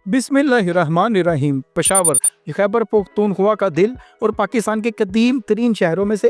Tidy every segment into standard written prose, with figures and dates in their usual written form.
बिस्मिल्लाहिर्रहमानिर्रहीम। पेशावर खैबर पख्तूनख्वा का दिल और पाकिस्तान के कदीम तरीन शहरों में से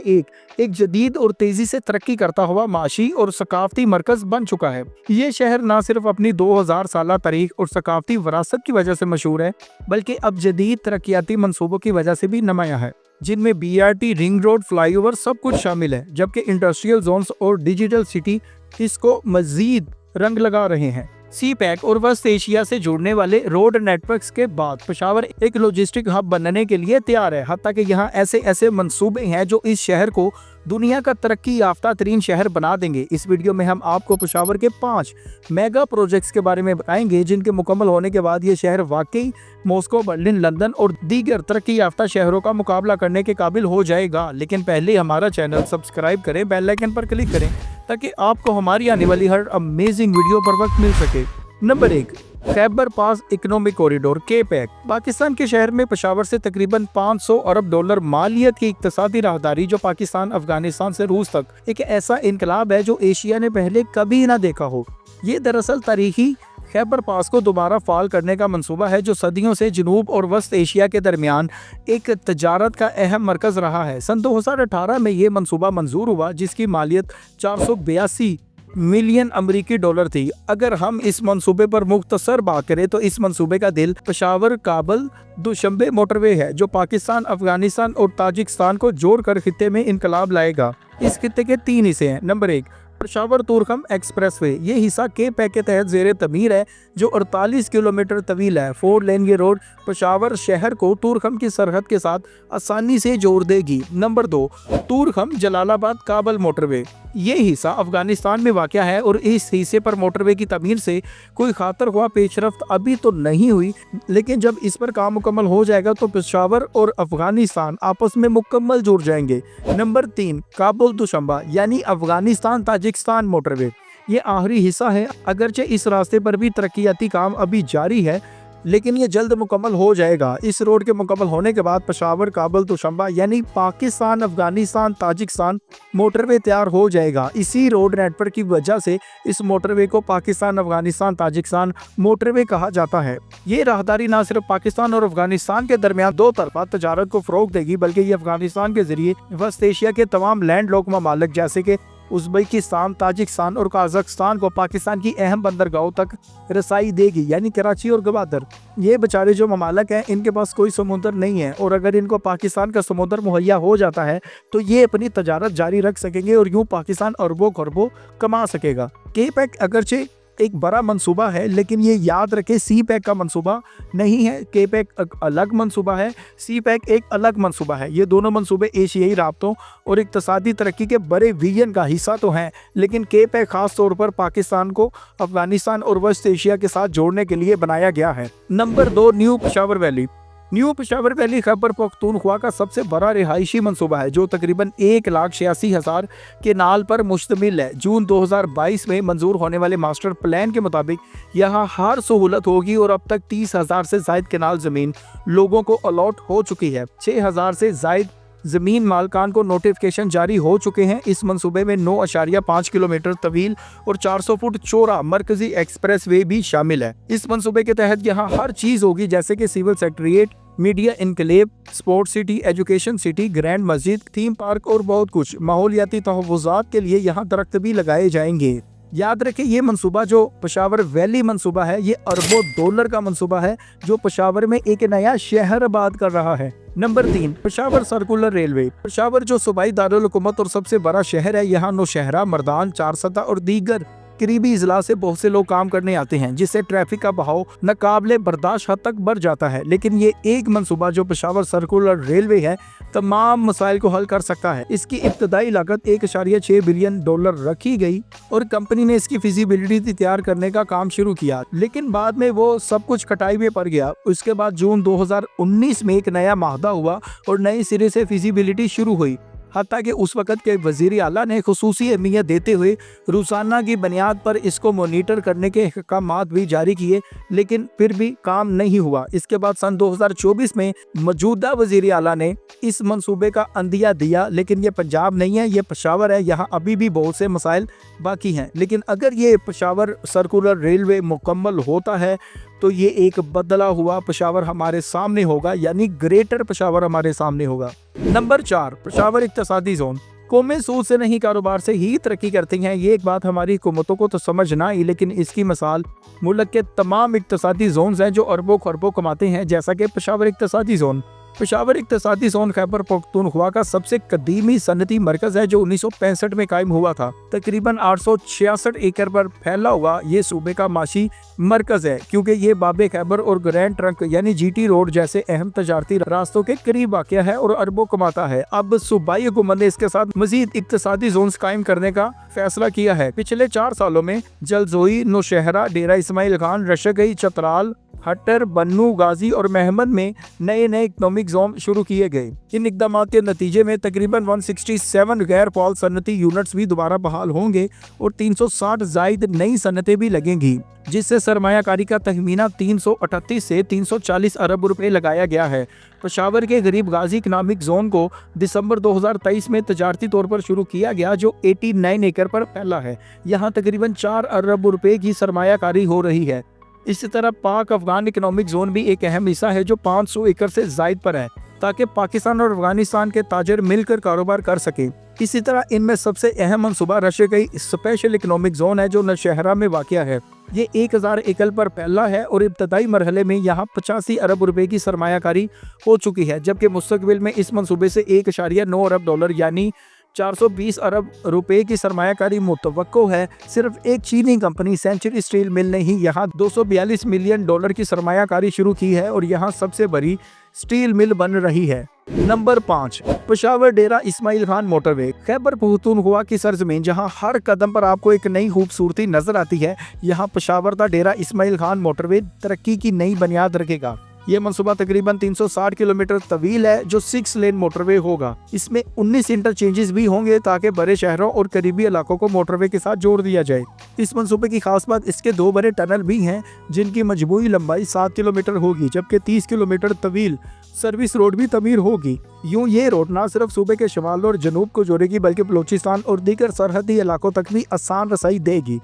एक जदीद और तेजी से तरक्की करता हुआ माशी और सकाफती मरकज बन चुका है। ये शहर न सिर्फ अपनी 2000 साल तारीख और सकाफती विरासत की वजह से मशहूर है, बल्कि अब जदीद तरक्याती मंसूबों की वजह से भी नुमाया है, जिनमें BRT, रिंग रोड, फ्लाईओवर सब कुछ शामिल है। जबकि इंडस्ट्रियल जोन्स और डिजिटल सिटी इसको मजीद रंग लगा रहे हैं। सी पैक और वेस्ट एशिया से जुड़ने वाले रोड नेटवर्क्स के बाद पेशावर एक लॉजिस्टिक हब बनने के लिए तैयार है। हत्ता कि यहाँ ऐसे ऐसे मंसूबे हैं जो इस शहर को दुनिया का तरक्की याफ्ता तरीन शहर बना देंगे। इस वीडियो में हम आपको पेशावर के 5 मेगा प्रोजेक्ट्स के बारे में बताएंगे, जिनके मुकम्मल होने के बाद ये शहर वाकई मॉस्को, बर्लिन, लंदन और दीगर तरक्की याफ्ता शहरों का मुकाबला करने के काबिल हो जाएगा। लेकिन पहले हमारा चैनल सब्सक्राइब करें, बेल आइकन पर क्लिक करें ताकि आपको हमारी आने वाली हर अमेजिंग वीडियो पर वक्त मिल सके। नंबर 1, खैबर पास इकोनॉमिक कॉरिडोर (KPEC). पाकिस्तान के शहर में पेशावर से तकरीबन $500 अरब मालियत की इक्तसादी राहदारी, जो पाकिस्तान, अफगानिस्तान से रूस तक एक ऐसा इनकलाब है जो एशिया ने पहले कभी ना देखा हो। ये दरअसल तारीखी खैबर पास को दोबारा फाल करने का मंसूबा है, जो सदियों से जनूब और वस्त एशिया के दरमियान एक तजारत का अहम मरकज रहा है। सन 2018 में ये मंसूबा मंजूर हुआ, जिसकी मालियत 482 मिलियन अमरीकी डॉलर थी। अगर हम इस मंसूबे पर मुख्तसर बात करें तो इस मंसूबे का दिल पेशावर काबल दुशंबे मोटरवे है, जो पाकिस्तान, अफगानिस्तान और ताजिकिस्तान को जोड़कर खित्ते में इनकलाब लाएगा। इस खित्ते के 3 हिस्से हैं। Number 1, Peshawar Torkham expressway. ये हिस्सा KPEC के तहत जेर तमीर है, जो 48 किलोमीटर तवील है। 4 लेन ये रोड पेशावर शहर को तुरखम की सरहद के साथ आसानी से जोड़ देगी। नंबर 2, तुरखम जलालाबाद काबल मोटरवे। ये हिस्सा अफगानिस्तान में वाक़या है और इस हिस्से पर मोटरवे की तमीर से कोई खातर हुआ पेशरफ्त अभी तो नहीं हुई, लेकिन जब इस पर काम मुकम्मल हो जाएगा तो पेशावर और अफगानिस्तान आपस में मुकम्मल जुड़ जाएंगे। नंबर 3, काबुल दुशंबा यानी अफगानिस्तान ताजिकिस्तान मोटरवे। ये आखिरी हिस्सा है। अगरचे इस रास्ते पर भी तरक्याती काम अभी जारी है, लेकिन ये जल्द मुकम्मल हो जाएगा। इस रोड के मुकम्मल होने के बाद पेशावर काबुल दुशंबा यानी पाकिस्तान, अफगानिस्तान, ताजिकिस्तान मोटरवे तैयार हो जाएगा। इसी रोड नेटवर्क की वजह से इस मोटरवे को पाकिस्तान, अफगानिस्तान, ताजिकिस्तान मोटरवे कहा जाता है। ये राहदारी न सिर्फ पाकिस्तान और अफगानिस्तान के दरमियान दो तरफा तजारत को फरोग देगी, बल्कि ये अफगानिस्तान के जरिए वस्त एशिया के तमाम लैंड लॉक ममालिक जैसे कि उज़्बेकिस्तान, ताजिकिस्तान और कजाकिस्तान को पाकिस्तान की अहम बंदरगाहों तक रसाई देगी, यानी कराची और गवादर। ये बेचारे जो ममालिक हैं, इनके पास कोई समुद्र नहीं है, और अगर इनको पाकिस्तान का समुद्र मुहैया हो जाता है तो ये अपनी तजारत जारी रख सकेंगे और यूँ पाकिस्तान अरबों खरबों कमा सकेगा। KPEC अगरचे एक बड़ा मंसूबा है, लेकिन ये याद रखें CPEC का मंसूबा नहीं है। KPEC अलग मंसूबा है, CPEC एक अलग मंसूबा है। ये दोनों मंसूबे एशियाई राब्तों और इक्तसादी तरक्की के बड़े विजन का हिस्सा तो हैं, लेकिन KPEC खास तौर पर पाकिस्तान को अफगानिस्तान और वेस्ट एशिया के साथ जोड़ने के लिए बनाया गया है। Number 2, new Peshawar valley. New Peshawar valley Khyber Pakhtunkhwa का सबसे बड़ा रिहायशी मंसूबा है, जो तकरीबन 1,86,000 केनाल पर मुश्तमिल है। जून 2022 में मंजूर होने वाले मास्टर प्लान के मुताबिक यहाँ हर सहूलत होगी और अब तक 30,000 से ज़ायद केनाल ज़मीन लोगों को अलॉट हो चुकी है। 6,000 से ज़ायद ज़मीन मालकान को नोटिफिकेशन जारी हो चुके हैं। इस मंसूबे में 9.5 किलोमीटर तवील और 400 फुट चौड़ा मरकजी एक्सप्रेस वे भी शामिल है। इस मंसूबे के तहत यहाँ हर चीज़ होगी, जैसे कि civil secretariat, media enclave, sports city, education city, grand मस्जिद, थीम पार्क और बहुत कुछ। माहौलियाती तहफ़्फ़ुज़ात के लिए यहाँ दरख्त भी लगाए जाएंगे। याद रखें, ये मंसूबा जो पेशावर वैली मंसूबा है, ये अरबों डॉलर का मंसूबा है, जो पेशावर में एक नया शहर आबाद कर रहा है। Number 3, Peshawar circular railway. Peshawar जो सूबाई दारुल हुकूमत और सबसे बड़ा शहर है, यहाँ नौशहरा, मर्दान, चारसदा और दीगर करीबी इजला से बहुत से लोग काम करने आते हैं, जिससे ट्रैफिक का बहाव नाकाबिले बर्दाश्त हद तक बढ़ जाता है। लेकिन ये एक मंसूबा जो पेशावर सर्कुलर रेलवे है, तमाम मसाइल को हल कर सकता है। इसकी इब्तदाई लागत $1.6 बिलियन रखी गई और कंपनी ने इसकी फिजिबिलिटी तैयार करने का काम शुरू किया, लेकिन बाद में वो सब कुछ कटाई में पड़ गया। उसके बाद जून 2019 में एक नया माहदा हुआ और नए सिरे से फिजिबिलिटी शुरू हुई। हत्ता कि उस वक़्त के वज़ीर आला ने खुसूसी अहमियत देते हुए रोज़ाना की बुनियाद पर इसको मॉनिटर करने के अहकामात भी जारी किए, लेकिन फिर भी काम नहीं हुआ। इसके बाद सन 2024 में मौजूदा वज़ीर आला ने इस मंसूबे का अंदिया दिया, लेकिन ये पंजाब नहीं है, ये पेशावर है। यहाँ अभी भी बहुत से मसाइल बाकी हैं, लेकिन अगर ये पेशावर सर्कुलर रेलवे मुकम्मल होता है तो ये एक बदला हुआ पेशावर हमारे सामने होगा, यानी ग्रेटर पेशावर हमारे सामने होगा। नंबर 4, पेशावर इक्तिसादी जोन। कौमें सूद से नहीं कारोबार से ही तरक्की करती हैं। ये एक बात हमारी हुकूमतों को तो समझ ना आई, लेकिन इसकी मिसाल मुल्क के तमाम इक्तिसादी जोन्स हैं जो अरबों खरबों कमाते हैं, जैसा कि पेशावर इक्तिसादी जोन। पेशावर इक्तिसादी जोन खैबर पख्तूनख्वा का सबसे कदीमी सनती मरकज़ है जो 1965 में कायम हुआ था। तकरीबन 866 एकड़ पर फैला हुआ ये सूबे का माशी मरकज़ है, क्योंकि ये बाबे खैबर और ग्रैंड ट्रंक यानी GT रोड जैसे अहम तजारती रास्तों के करीब वाक़या है और अरबों कमाता है। अब सूबाई हुकूमत ने इसके साथ मजीद इक्तिसादी जोन कायम करने का फैसला किया है। पिछले 4 सालों में जलजोई, नौशहरा, डेरा इस्माइल खान, रशगई, चतराल, हटर, बन्नू, गाजी और महमद में नए नए इकनॉमिक जोन शुरू किए गए। इन इकदाम के नतीजे में तकरीबन 167 गैर फॉल सनती यूनिट्स भी दोबारा बहाल होंगे और 360 जायद नई सनतें भी लगेंगी, जिससे सरमायाकारी का तखमीना 338 से 340 अरब रुपए लगाया गया है। पेशावर के गरीब गाजी इकनॉमिक जोन को दिसंबर 2023 में तजारती तौर पर शुरू किया गया, जो 89 एकड़ पर फैला है। यहाँ तकरीबन 4 अरब रुपए की सरमायाकारी हो रही है। इसी तरह पाक अफगान इकनॉमिक जोन भी एक अहम हिस्सा है जो 500 एकड़ से जायद पर है, ताकि पाकिस्तान और अफगानिस्तान के ताजर मिलकर कारोबार कर सके। इसी तरह इनमें सबसे अहम मनसूबा रशगई स्पेशल इकनॉमिक जोन है जो नौशहरा में वाक़या है। ये 1000 एकड़ पर फैला है और इब्तदाई मरहले में यहाँ 85 अरब रुपए की सरमायाकारी हो चुकी है, जबकि मुस्तकबिल में इस मनसूबे से 1.9 अरब डॉलर यानी 420 अरब रुपए की सरमायाकारी मुतवक्को है। सिर्फ एक चीनी कंपनी सेंचुरी स्टील मिल ने ही यहाँ 242 मिलियन डॉलर की सरमायाकारी शुरू की है और यहाँ सबसे बड़ी स्टील मिल बन रही है। नंबर 5, पेशावर डेरा इस्माइल खान मोटरवे। खैबर पख्तूनख्वा की सरजमीन जहाँ हर कदम पर आपको एक नई खूबसूरती नजर आती है, यहाँ पेशावर का डेरा इस्माइल खान मोटरवे तरक्की की नई बुनियाद रखेगा। ये मनसूबा तकरीबन 360 किलोमीटर तवील है जो 6 लेन मोटरवे होगा। इसमें 19 इंटरचेंजेस भी होंगे ताकि बड़े शहरों और करीबी इलाकों को मोटरवे के साथ जोड़ दिया जाए। इस मनसूबे की खास बात इसके 2 बड़े टनल भी हैं जिनकी मजमूई लंबाई 7 किलोमीटर होगी, जबकि 30 किलोमीटर तवील सर्विस रोड भी तमीर होगी। यूँ ये रोड न सिर्फ सूबे के शमाल और जनूब को जोड़ेगी बल्कि बलूचिस्तान और दीगर सरहदी इलाकों तक भी आसान रसाई देगी।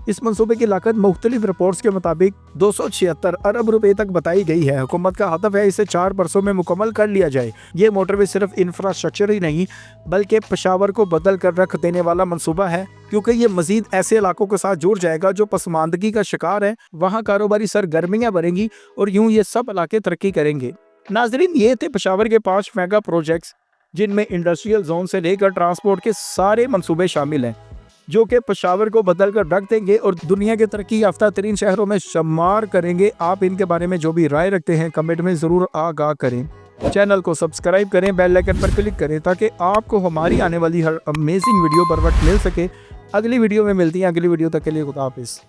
इस मनसूबे की लागत मुख्तलिफ रिपोर्ट्स के मुताबिक 276 अरब रुपए तक बताई गई है। हुकूमत का हदफ है इसे 4 बरसों में मुकम्मल कर लिया जाए। ये मोटरवे सिर्फ इंफ्रास्ट्रक्चर ही नहीं बल्कि पेशावर को बदल कर रख देने वाला मनसूबा है, क्योंकि ये मजीद ऐसे इलाकों के साथ जुड़ जाएगा जो पसमानदगी का शिकार है। वहाँ कारोबारी सरगर्मियाँ बढ़ेंगी और यूँ ये सब इलाके तरक्की करेंगे। नाजरीन, ये थे पेशावर के 5 मेगा प्रोजेक्ट्स, जिनमें इंडस्ट्रियल जोन से लेकर ट्रांसपोर्ट के सारे मंसूबे शामिल हैं, जो कि पेशावर को बदल कर रख देंगे और दुनिया के तरक्की याफ्ता तरीन शहरों में शुमार करेंगे। आप इनके बारे में जो भी राय रखते हैं कमेंट में ज़रूर आगाह करें। चैनल को सब्सक्राइब करें, बेल आइकन पर क्लिक करें ताकि आपको हमारी आने वाली हर अमेजिंग वीडियो बर वक्त मिल सके। अगली वीडियो में मिलती हैं। अगली वीडियो तक के लिए खुदा हाफिज़।